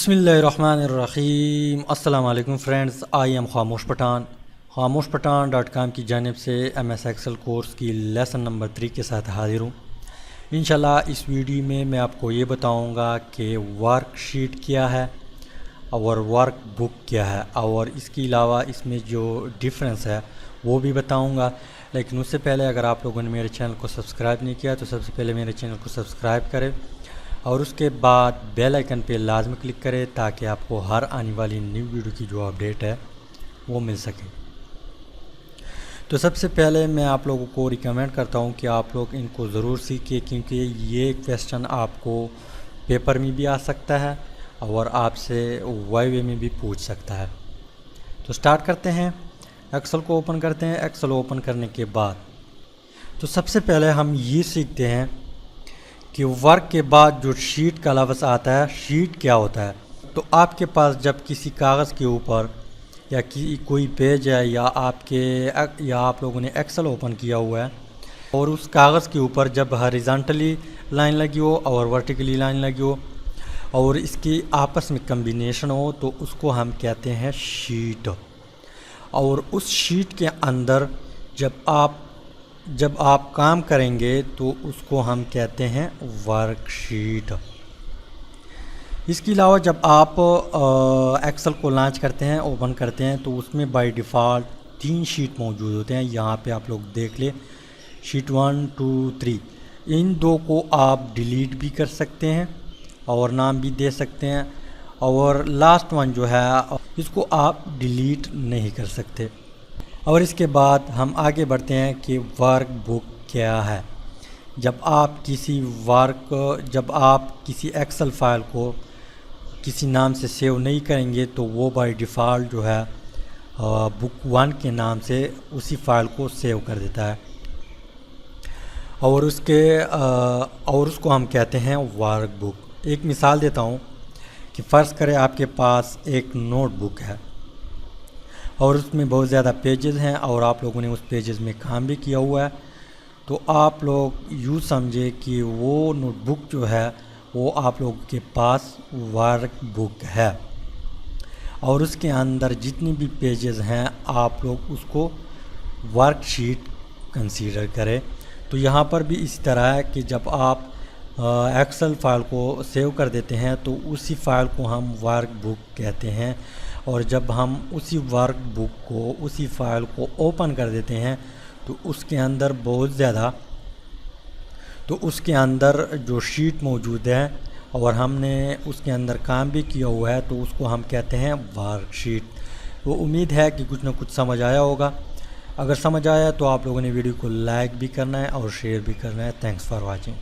बिस्मिल्लाहिर्रहमानिर्रहीम। अस्सलाम वालेकुम फ्रेंड्स, आई एम खामोश पठान। खामोशपठान.com की जानिब से MS एक्सेल कोर्स की लेसन नंबर 3 के साथ हाजिर हूँ। इंशाल्लाह इस वीडियो में मैं आपको ये बताऊँगा कि वर्कशीट क्या है और वर्क बुक क्या है, और इसके अलावा इसमें जो डिफरेंस है वो भी बताऊँगा। लेकिन उससे पहले अगर आप लोगों ने मेरे चैनल को सब्सक्राइब नहीं किया तो सबसे पहले मेरे चैनल को सब्सक्राइब करें और उसके बाद बेल आइकन पे लाजमी क्लिक करें ताकि आपको हर आने वाली न्यू वीडियो की जो अपडेट है वो मिल सके। तो सबसे पहले मैं आप लोगों को रिकमेंड करता हूँ कि आप लोग इनको ज़रूर सीखिए, क्योंकि ये क्वेश्चन आपको पेपर में भी आ सकता है और आपसे वाईवे में भी पूछ सकता है। तो स्टार्ट करते हैं। एक्सेल को ओपन करते हैं। एक्सेल ओपन करने के बाद तो सबसे पहले हम ये सीखते हैं कि वर्क के बाद जो शीट का लफ्ज़ आता है, शीट क्या होता है। तो आपके पास जब किसी कागज़ के ऊपर या कोई पेज है या आप लोगों ने एक्सेल ओपन किया हुआ है और उस कागज़ के ऊपर जब हॉरिजॉन्टली लाइन लगी हो और वर्टिकली लाइन लगी हो और इसकी आपस में कम्बिनेशन हो तो उसको हम कहते हैं शीट। और उस शीट के अंदर जब आप काम करेंगे तो उसको हम कहते हैं वर्कशीट। इसके अलावा जब आप एक्सेल को लॉन्च करते हैं, ओपन करते हैं, तो उसमें बाय डिफ़ॉल्ट 3 शीट मौजूद होते हैं। यहाँ पे आप लोग देख ले, शीट 1, 2, 3। इन 2 को आप डिलीट भी कर सकते हैं और नाम भी दे सकते हैं, और लास्ट वन जो है इसको आप डिलीट नहीं कर सकते। और इसके बाद हम आगे बढ़ते हैं कि वर्क बुक क्या है। जब आप किसी एक्सेल फाइल को किसी नाम से सेव नहीं करेंगे तो वो बाय डिफ़ॉल्ट जो है बुक 1 के नाम से उसी फाइल को सेव कर देता है और उसको हम कहते हैं वर्क बुक। एक मिसाल देता हूँ कि फ़र्ज़ करें आपके पास एक नोटबुक है और उसमें बहुत ज़्यादा पेजेस हैं और आप लोगों ने उस पेजेस में काम भी किया हुआ है। तो आप लोग यूँ समझे कि वो नोटबुक जो है वो आप लोगों के पास वर्क बुक है और उसके अंदर जितनी भी पेजेस हैं आप लोग उसको वर्कशीट कंसीडर करें। तो यहाँ पर भी इसी तरह है कि जब आप एक्सेल फाइल को सेव कर देते हैं तो उसी फाइल को हम वर्क बुक कहते हैं, और जब हम उसी वर्क बुक को उसी फाइल को ओपन कर देते हैं तो उसके अंदर जो शीट मौजूद है और हमने उसके अंदर काम भी किया हुआ है तो उसको हम कहते हैं वर्कशीट। तो उम्मीद है कि कुछ ना कुछ समझ आया होगा। अगर समझ आया तो आप लोगों ने वीडियो को लाइक भी करना है और शेयर भी करना है। Thanks for watching.